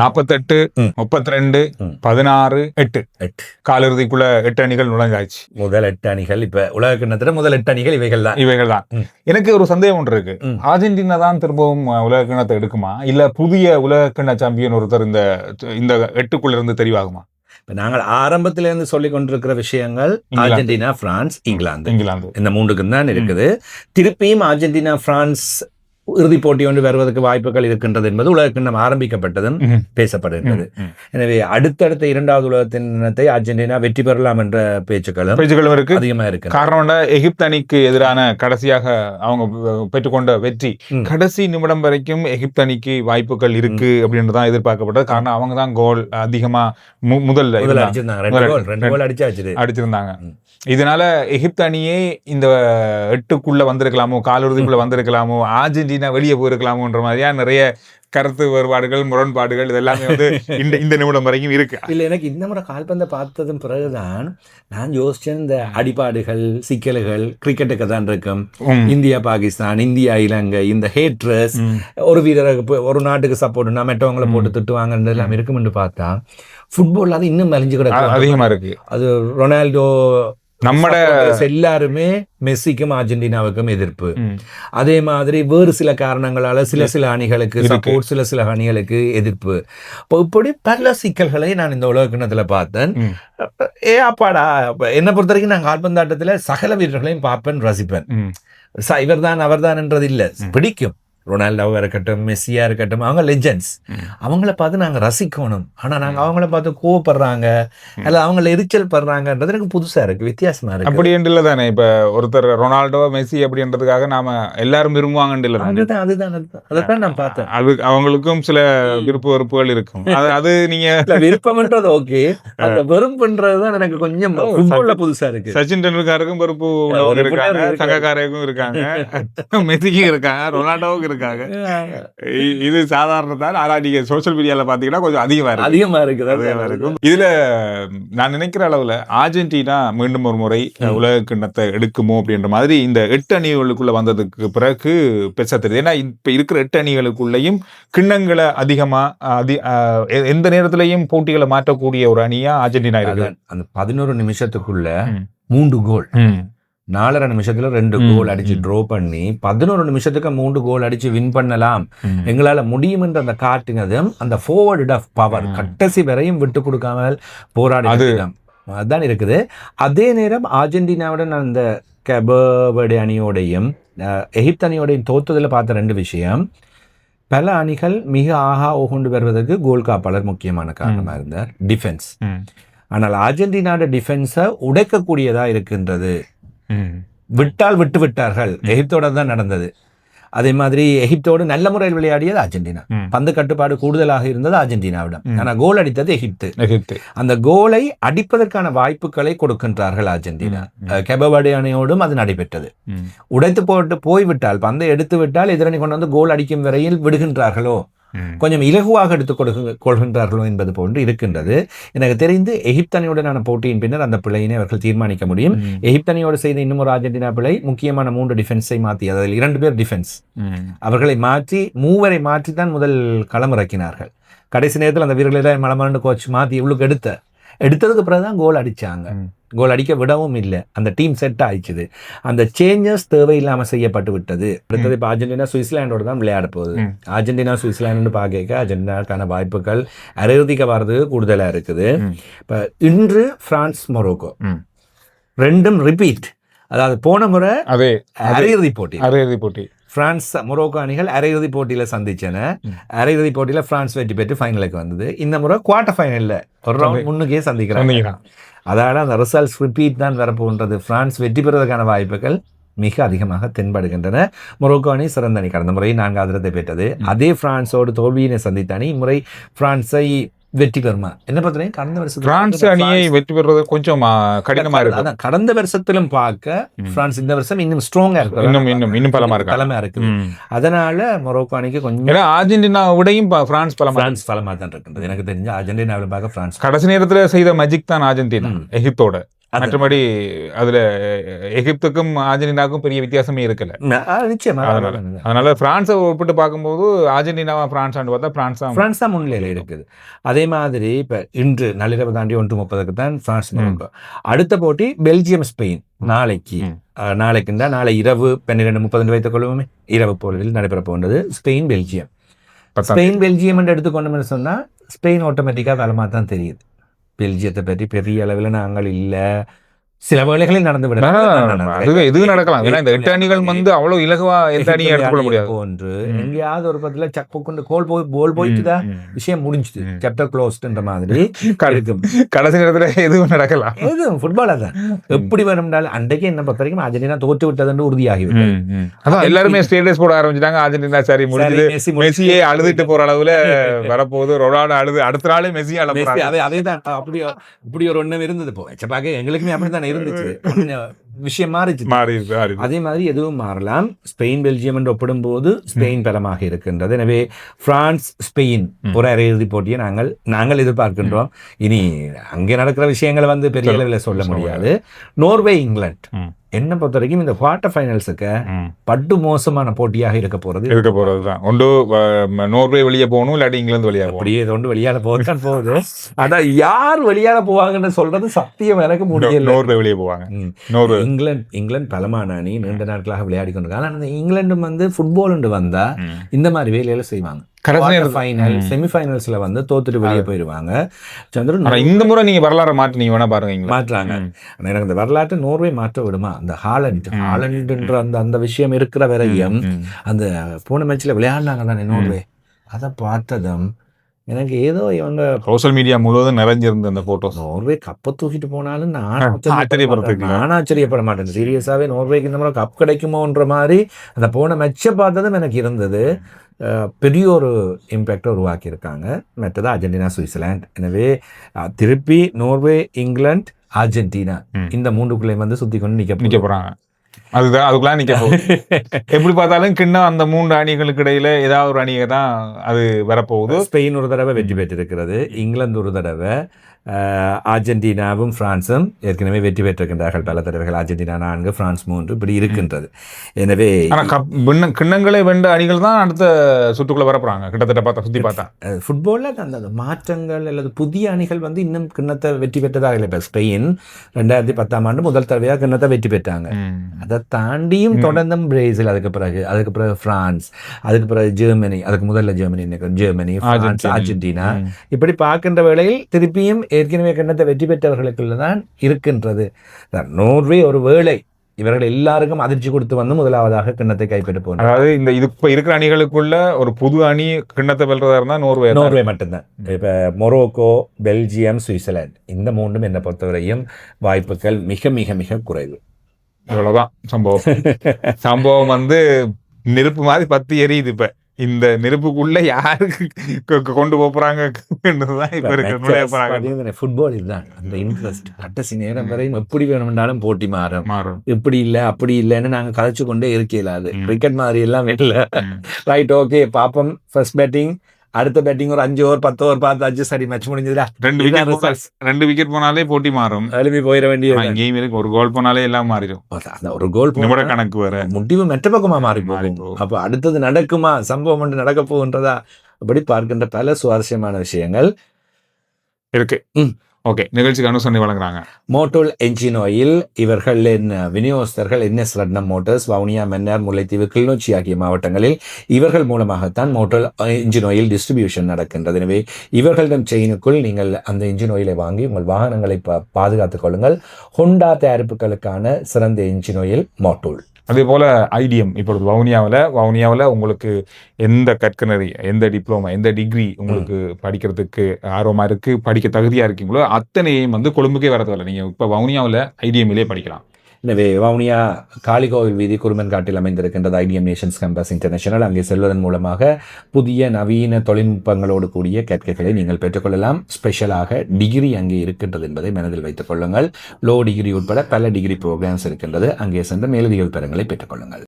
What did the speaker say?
48, 32, 16, 8 காலிறுதிக்குள்ள 8 அணிகள் நுழைஞ்சாச்சு. முதல் 8 அணிகள் இப்ப உலக கிண்ணத்துல முதல் 8 அணிகள் இவைகள் தான். எனக்கு ஒரு சந்தேகம் ஒன்று இருக்கு. அர்ஜென்டினா தான் திரும்பவும் உலக கிண்ணத்தை எடுக்குமா, இல்ல புதிய உலக கிண்ண சாம்பியன் ஒருத்தர் இந்த 8க்குள்ள இருந்து தெரிவாகுமா? நாங்கள் ஆரம்பத்திலிருந்து சொல்லிக் கொண்டிருக்கிற விஷயங்கள் அர்ஜென்டினா, பிரான்ஸ், இங்கிலாந்து இந்த 3க்கும் தான் இருக்குது. திருப்பியும் அர்ஜென்டினா, பிரான்ஸ் இறுதிப் போட்டி ஒன்று வருவதற்கு வாய்ப்புகள் இருக்கின்றது என்பது உலக கிண்ணம் ஆரம்பிக்கப்பட்டதும் பேசப்படுகின்றது. எனவே அடுத்தடுத்த 2வது உலகத்தினத்தை அர்ஜென்டினா வெற்றி பெறலாம் என்ற பேச்சுக்களும் இருக்கு, அதிகமா இருக்கு. காரணம் எகிப்து அணிக்கு எதிரான கடைசியாக அவங்க பெற்றுக்கொண்ட வெற்றி, கடைசி நிமிடம் வரைக்கும் எகிப்து அணிக்கு வாய்ப்புகள் இருக்கு அப்படின்றதான் எதிர்பார்க்கப்பட்டது. காரணம் அவங்க தான் கோல் அதிகமா முதல்ல அடிச்சிருந்தாங்க. இதனால எகிப்து அணியே இந்த 8க்குள்ள வந்திருக்கலாமோ, காலிறுதிக்குள்ள வந்திருக்கலாமோ, அர்ஜென்டினா வெளியே போயிருக்கலாமோன்ற மாதிரியா நிறைய கருத்து வேறுபாடுகள், முரண்பாடுகள் இதெல்லாமே இந்த நிமிடம் வரைக்கும் இருக்கு. இல்ல, எனக்கு இந்த முறை கால்பந்தை பார்த்ததும் பிறகுதான் நான் யோசிச்சேன், இந்த அடிபாடுகள், சிக்கல்கள் கிரிக்கெட்டுக்கு தான் இருக்கும். இந்தியா பாகிஸ்தான், இந்தியா இலங்கை, இந்த ஹேட்ரஸ், ஒரு வீரருக்கு ஒரு நாட்டுக்கு சப்போர்ட்னா மற்றவங்களை போட்டு திட்டுவாங்கன்றது எல்லாம் இருக்கும்னு பார்த்தா ஃபுட்பால் அது இன்னும் மலிஞ்சு கூட அதிகமா இருக்கு. அது ரொனால்டோ நம்மட எல்லாருமே மெஸ்ஸிக்கும் அர்ஜென்டினாவுக்கும் எதிர்ப்பு. அதே மாதிரி வேறு சில காரணங்களால சில அணிகளுக்கு சப்போர்ட், சில அணிகளுக்கு எதிர்ப்பு. இப்படி பல சிக்கல்களை நான் இந்த உலக கிண்ணத்துல பார்த்தேன். அப்பாடா, என்னை பொறுத்த வரைக்கும் நான் கால்பந்தாட்டத்துல சகல வீரர்களையும் பார்ப்பேன், ரசிப்பேன். இவர்தான் அவர்தான் என்றது இல்லை, பிடிக்கும். ரொனால்டோவாக இருக்கட்டும், மெஸ்ஸியா இருக்கட்டும், அவங்க லெஜெண்ட்ஸ். அவங்கள பார்த்து நாங்கள் ரசிக்கணும். ஆனால் நாங்கள் அவங்கள பார்த்து கோவப்படுறாங்க அல்ல அவங்கள எரிச்சல் படுறாங்கன்றது எனக்கு புதுசாக இருக்கு, வித்தியாசமா இருக்கு. அப்படி இல்லை தானே. இப்போ ஒருத்தர் ரொனால்டோ, மெஸ்ஸி அப்படின்றதுக்காக நாம எல்லாரும் விரும்புவாங்கன்னு இல்லை. அதைத்தான் நான் பார்த்தேன். அது அவங்களுக்கும் சில விருப்ப வெறுப்புகள் இருக்கும். அது நீங்க விருப்பம்ன்றது ஓகே, அந்த வெறுப்புன்றதுதான் எனக்கு கொஞ்சம் புதுசா இருக்கு. சச்சின் டெண்டுல்கருக்கும் வெறுப்பு இருக்காங்க, சங்கக்காரருக்கும் இருக்காங்க, மெஸ்ஸிக்கும் இருக்காங்க, ரொனால்டோவுக்கும் இருக்காங்க. இது சாதாரணதான். ஆனா நீங்க சோசியல் மீடியால பாத்தீங்கன்னா கொஞ்சம் அதிகமா இருக்கு. இதுல நான் நினைக்கிற அளவுல அர்ஜென்டினா மீண்டும் ஒரு முறை உலக கிண்ணத்தை எடுக்குமோ அப்படின்ற மாதிரி இந்த 8 அணிகளுக்குள்ள வந்ததுக்கு பிறகு பெருசா தெரியுது. ஏன்னா இப்ப இருக்கிற 8 அணிகளுக்குள்ளயும் கிண்ணங்களை அதிகமா எந்த நேரத்திலையும் போட்டிகளை மாற்றக்கூடிய ஒரு அணியா அர்ஜென்டினா இருக்கு. அந்த 11 நிமிஷத்துக்குள்ள 3 கோல், 4.5 நிமிஷத்துல 2 கோல் அடிச்சு ட்ரோ பண்ணி 11 நிமிஷத்துக்கு 3 கோல் அடிச்சு வின் பண்ணலாம், எங்களால முடியும் என்ற அந்த காட்டுங்கதும் அந்த ஃபார்வர்ட் ஆஃப் பவர் கடைசி வரையும் விட்டு கொடுக்காமல் போராடி அதுதான் இருக்குது. அதே நேரம் அர்ஜென்டினாவுடன் அந்த கேபவர்டே அணியோடையும் எகிப்து அணியோடையும் தோற்றதில் பார்த்த 2 விஷயம். பல அணிகள் மிக ஓகொண்டு வருவதற்கு கோல் காப்பாளர் முக்கியமான காரணமாக இருந்தார், டிஃபென்ஸ். ஆனால் அர்ஜென்டினாவோட டிஃபென்ஸை உடைக்கக்கூடியதா இருக்கின்றது. விட்டால் விட்டார்கள். எகிப்தோட தான் நடந்தது. அதே மாதிரி எகிப்தோடு நல்ல முறையில் விளையாடியது அர்ஜென்டினா. பந்து கட்டுப்பாடு கூடுதலாக இருந்தது அர்ஜென்டினாவிடம். ஆனா கோல் அடித்தது எகிப்து. அந்த கோலை அடிப்பதற்கான வாய்ப்புகளை கொடுக்கின்றார்கள் அர்ஜென்டினா. கேபவர்டே அணியோடும் அது நடைபெற்றது. உடைத்து போட்டு போய்விட்டால், பந்தை எடுத்து விட்டால் எதிரணி கொண்டு வந்து கோல் அடிக்கும் வரையில் விடுகின்றார்களோ, கொஞ்சம் இலகுவாக எடுத்துக் கொள்கின்றார்களோ என்பது போன்று இருக்கின்றது. எனக்கு தெரிந்து எகிப்து அணியுடனான போட்டியின் பின்னர் அந்த பிழையினை அவர்கள் தீர்மானிக்க முடியும். எகிப்து அணியோடு செய்த இன்னும் ஒரு அர்ஜென்டினா பிழை, முக்கியமான 3 டிஃபென்ஸை மாற்றி, அதில் 2 பேர் டிஃபென்ஸ், அவர்களை மாற்றி 3 மாற்றித்தான் முதல் களமிறக்கினார்கள். கடைசி நேரத்தில் அந்த வீரர்களை மலமரண்டு கோச் மாற்றி இவ்வளவு எடுத்ததுக்கு பிறகுதான் கோல் அடிச்சாங்க. கோல் அடிக்க விடவும் இல்லை. அந்த டீம் செட் ஆயிடுச்சு. அந்த சேஞ்சஸ் தேவையில்லாமல் செய்யப்பட்டு விட்டது. அடுத்தது இப்போ அர்ஜென்டினா சுவிட்சர்லாண்டோட தான் விளையாட போகுது. அர்ஜென்டினா சுவிட்சர்லாண்டு பார்க்க அர்ஜென்டினாக்கான வாய்ப்புகள் அரையிறுதிக்கு வர்றதுக்கு கூடுதலாக இருக்குது. இப்போ இன்று பிரான்ஸ், மொரோக்கோ 2ம் ரிப்பீட். அதாவது போன முறை அரையிறுதி போட்டி பிரான்ஸ் மொரோக்கோ அணிகள் அரையிறுதி போட்டியில சந்திச்சன. அரையிறுதி போட்டியில பிரான்ஸ் வெற்றி பெற்று ஃபைனலுக்கு வந்தது. இந்த முறை குவார்டர் ஃபைனல்ல ஒரு ரவுண்ட் முன்னுக்கே சந்திக்கிறாங்க. அதால அந்த ரிசல்ட்ஸ் ரிப்பீட் தான் வரப்போன்றது. பிரான்ஸ் வெற்றி பெறுவதற்கான வாய்ப்புகள் மிக அதிகமாக தென்படுகின்றன. மொரோக்கோ அணி சிறந்த அணி, கடந்த முறை 4 ஆதரத்தை பெற்றது. அதே பிரான்ஸோடு தோல்வியினை சந்தித்த அணி இம்முறை பிரான்ஸை வெற்றி பெறுமா என்ன பார்த்தீங்கன்னா, கடந்த வருஷம் பிரான்ஸ் அணியை வெற்றி பெறுவது கொஞ்சம் கடினமா இருக்கு. அதான் கடந்த வருஷத்திலும் பார்க்க பிரான்ஸ் இந்த வருஷம் இன்னும் ஸ்ட்ராங்கா இருக்கு, இன்னும் பலமா இருக்கு. அதனால மொரோக்கோ அணிக்கு கொஞ்சம் அர்ஜென்டினாவுடையும் பிரான்ஸ் பலமா தான் இருக்கின்றது. எனக்கு தெரிஞ்ச அர்ஜென்டினாவில் பார்க்க பிரான்ஸ் கடைசி நேரத்தில் செய்த மேஜிக் தான் அர்ஜென்டினா எகிப்தோட. மற்றபடி அதுல எகிப்துக்கும் அர்ஜென்டினாவுக்கும் பெரிய வித்தியாசமே இருக்கல. நிச்சயமா. அதனால பிரான்ஸை ஒப்பிட்டு பார்க்கும்போது அர்ஜென்டினாவா பிரான்ஸான்னு பார்த்தா பிரான்ஸ் தான் முன்னிலையில் இருக்குது. அதே மாதிரி இப்ப இன்று நள்ளிரவு தாண்டி 1:30 தான் பிரான்ஸ் அடுத்த போட்டி பெல்ஜியம் ஸ்பெயின் நாளைக்குண்டா நாளை இரவு 12:30 வைத்துக் கொள்வோமே, இரவு பொழுதில் நடைபெற போன்றது ஸ்பெயின் பெல்ஜியம். ஸ்பெயின் பெல்ஜியம் என்று எடுத்துக்கொண்டோம்னு சொன்னா ஸ்பெயின் ஆட்டோமேட்டிக்கா பலமா தான் தெரியுது. பெல்ஜியத்தை பற்றி பெரிய அளவில் நாங்கள் இல்லை, சில வேளைகளில் நடந்து விட எதுவும் நடக்கலாம். ஏன்னா இந்த 8 அணிகள் வந்து அவ்வளவு இலகுவா எந்த அணியும் எடுத்துக்கொள்ள முடியாது. ஒன்று எங்கேயாவது ஒரு பக்கத்துல சக்கு கொண்டு கோல் போயிட்டுதான் விஷயம் முடிஞ்சுது, சாப்டர் க்ளோஸ்ட்ன்ற மாதிரி. கடைசி நேரத்துல எதுவும் நடக்கலாம். எதுவும் ஃபுட்பால் தான் எப்படி வேணும்னாலும். அன்றைக்கு என்ன பொறுத்த வரைக்கும் அர்ஜென்டினா தோற்று விட்டதுன்னு உறுதியாகிவிட்டது. அதான் எல்லாருமே ஸ்டேட்டஸ் போட ஆரம்பிச்சிட்டாங்க. அர்ஜென்டினா சரி முடிஞ்சது, மெஸ்ஸியே அழுதுட்டு போற அளவுல வரப்போகுது, ரொனால்டோ அழுது அடுத்த நாளே மெஸ்ஸி அழுது. அதேதான் அப்படி ஒரு ஒண்ணு இருந்தது. போச்சு எங்களுக்குமே அப்படித்தான் இருந்துச்சு. விஷயம் மாறிச்சு. அதே மாதிரி எதுவும் மாறலாம். ஸ்பெயின் பெல்ஜியம் என்று ஒப்பிடும் போது ஸ்பெயின் பலமாக இருக்கின்றது. எனவே பிரான்ஸ் ஸ்பெயின் ஒரு அரையிறுதி போட்டியை நாங்கள் எதிர்பார்க்கின்றோம். இனி அங்கே நடக்கிற விஷயங்களை வந்து பெரிய அளவில் சொல்ல முடியாது. நோர்வே இங்கிலாந்து என்ன பொறுத்த வரைக்கும் இந்த குவார்டர் ஃபைனல்ஸுக்கு பட்டு மோசமான போட்டியாக இருக்க போறதுதான். ஒன்று நோர்வே வெளியே போகணும், இல்லாட்டி இங்கிலாந்து வெளியே அப்படியே ஒன்று வெளியால போகத்தான் போகுது. ஆனா யார் வெளியால போவாங்கன்னு சொல்றது சத்தியம் எனக்கு முடியல. நோர்வே வெளியே போவாங்க. இங்கிலாந்து பலமான அணி, நீண்ட நாட்களாக விளையாடி கொண்டிருக்காங்க. ஆனா இங்கிலாந்து வந்து ஃபுட்பால் வந்தா இந்த மாதிரி வேலையில செய்வாங்க. செமிஃபைனல்ஸ்ல வந்து தோத்துட்டு வெளியே போயிருவாங்க. இந்த முறை நீங்க வரலாறு மாற்றி வேணா பாருங்க, மாற்றாங்க. எனக்கு இந்த வரலாற்று நோர்வே மாற்ற விடுமா? அந்த ஹாலண்ட்ன்ற அந்த விஷயம் இருக்கிற வரையும் அந்த போன மேட்ச்ல விளையாடினாங்க தானே நோர்வே. அதை பார்த்ததும் எனக்கு ஏதோ இவங்க சோசியல் மீடியா முழுவதும் நிறைஞ்சிருந்த அந்த போட்டோ. நோர்வே கப்பை தூக்கிட்டு போனாலும் நான் ஆச்சரியப்பட மாட்டேன். சீரியஸாவே நோர்வேக்கு இந்த முறை கப் கிடைக்குமோன்ற மாதிரி அந்த போன மேட்சை பார்த்ததும் எனக்கு இருந்தது. பெரிய ஒரு இம்பேக்டை உருவாக்கியிருக்காங்க. மற்றது அர்ஜென்டினா சுவிட்சர்லாந்து. எனவே திருப்பி நோர்வே இங்கிலாந்து அர்ஜென்டினா இந்த மூன்றுக்குள்ளே வந்து சுத்தி கொண்டு நிக்க போறாங்க. அதுதான் அதுக்குலாம் நிக்க போகுது. எப்படி பார்த்தாலும் கிண்ணம் அந்த 3 அணிகளுக்கு இடையில ஏதாவது ஒரு அணியை தான் அது வரப்போகுது. ஸ்பெயின் ஒரு தடவை வெற்றி பெற்றிருக்கிறது, இங்கிலாந்து ஒரு தடவை, அர்ஜென்டினாவும் பிரான்ஸும் ஏற்கனவே வெற்றி பெற்றிருக்கின்றார்கள் பல தடவைகள். அர்ஜென்டினா 4, பிரான்ஸ் 3 இப்படி இருக்கின்றது. எனவே கிண்ணங்களை வென்ற அணிகள் தான் அடுத்த சுற்றுக்குள்ள வரப்போறாங்க. கிட்டத்தட்ட சுத்தி பார்த்தா ஃபுட்பாலில் அந்த மாற்றங்கள் அல்லது புதிய அணிகள் வந்து இன்னும் கிண்ணத்தை வெற்றி பெற்றதாக இல்லை. இப்போ ஸ்பெயின் 2010ஆம் ஆண்டு முதல் தடவையாக கிண்ணத்தை வெற்றி பெற்றாங்க. அதை தாண்டியும் தொடர்ந்தும் பிரேசில், அதுக்கு பிறகு பிரான்ஸ், அதுக்கு பிறகு ஜெர்மனி, அதுக்கு முதல்ல ஜெர்மனி பிரான்ஸ், அர்ஜென்டினா இப்படி பார்க்கின்ற வேளையில் திருப்பியும் ஏற்கனவே கிண்ணத்தை வெற்றி பெற்றவர்களுக்குள்ள தான் இருக்கின்றது. நோர்வே ஒரு வேளை இவர்கள் எல்லாருக்கும் அதிர்ச்சி கொடுத்து வந்து முதலாவதாக கிண்ணத்தை கைப்பற்ற போனார். அதாவது இந்த இப்ப இருக்கிற அணிகளுக்குள்ள ஒரு புது அணி கிண்ணத்தை வெல்றதா இருந்தா நோர்வே மட்டும்தான். இப்ப மொரோக்கோ, பெல்ஜியம், சுவிட்சர்லாந்து இந்த மூன்றும் என்னை பொறுத்தவரையும் வாய்ப்புகள் மிக மிக மிக குறைவு. இவ்வளவுதான் சம்பவம் வந்து நெருப்பு மாதிரி பத்தி எரியுது. இப்ப இந்த நெருப்புக்குள்ள யாருக்கு கொண்டு போறாங்க. ஃபுட்பால் இதுதான் அந்த இன்ட்ரெஸ்ட். கடைசி நேரம் வரை எப்படி வேணும்னாலும் போட்டி மாறும். இப்படி இல்லை அப்படி இல்லைன்னு நாங்க கதைச்சு கொண்டே இருக்கலாது. கிரிக்கெட் மாதிரி எல்லாம் இல்லை. ரைட், ஓகே, பாப்போம். ஃபர்ஸ்ட் பேட்டிங், அடுத்த பேட்டிங் ஒரு 5 ஓவர் 10 ஓவர் பார்த்தாச்சு, சரி மேட்ச் முடிஞ்சதுடா. 2 விக்கெட் போனாலே போட்டி மாறும், எழுப்பி போயிட வேண்டியது. ஒரு கோல் போனாலே எல்லாம் மாறிடும். ஒரு கோல் கணக்கு வேற, முடிவு மெட்ட பக்கமா மாறி போகும். அப்ப அடுத்தது நடக்குமா, சம்பவம் ஒன்று நடக்க போகின்றதா, அப்படி பார்க்கின்ற பல சுவாரஸ்யமான விஷயங்கள் இருக்கு. ஓகே, நிகழ்ச்சிக்கு அனுசரணை வழங்குறாங்க மோட்டோல் என்ஜின் ஆயில். இவர்களின் விநியோகஸ்தர்கள் NS ரட்னம் மோட்டார்ஸ், வவுனியா, மன்னார், முல்லைத்தீவு, கிளிநொச்சி ஆகிய மாவட்டங்களில் இவர்கள் மூலமாகத்தான் மோட்டோல் என்ஜின் ஆயில் டிஸ்ட்ரிபியூஷன் நடக்கின்றது. எனவே இவர்களிடம் செயினுக்குள் நீங்கள் அந்த என்ஜின் ஆயிலை வாங்கி உங்கள் வாகனங்களை பாதுகாத்துக் கொள்ளுங்கள். ஹோண்டா தயாரிப்புகளுக்கான சிறந்த என்ஜின் ஆயில் மோட்டோல். அதே போல் ஐடிஎம் இப்பொழுது வவுனியாவில் உங்களுக்கு எந்த கற்கனரி, எந்த டிப்ளமா, எந்த டிகிரி உங்களுக்கு படிக்கிறதுக்கு ஆர்வமாக இருக்குது, படிக்க தகுதியாக இருக்கீங்களோ அத்தனையும் வந்து கொழும்புக்கே வரதில்லை. நீங்கள் இப்போ வவுனியாவில் ஐடிஎம்மிலே படிக்கலாம். எனவே வவுனியா காளிகோவில் வீதி குருமன்காட்டில் அமைந்திருக்கின்றது ஐடிஎம் நேஷன்ஸ் கேம்பஸ் இன்டர்நேஷனல். அங்கே செல்வதன் மூலமாக புதிய நவீன தொழில்நுட்பங்களோடு கூடிய கற்கைகளை நீங்கள் பெற்றுக்கொள்ளலாம். ஸ்பெஷலாக டிகிரி அங்கே இருக்கின்றது என்பதை மனதில் வைத்துக் கொள்ளுங்கள். லோ டிகிரி உட்பட பல டிகிரி ப்ரோக்ராம்ஸ் இருக்கின்றது. அங்கே சென்று மேலதிக விவரங்களை பெற்றுக்கொள்ளுங்கள்.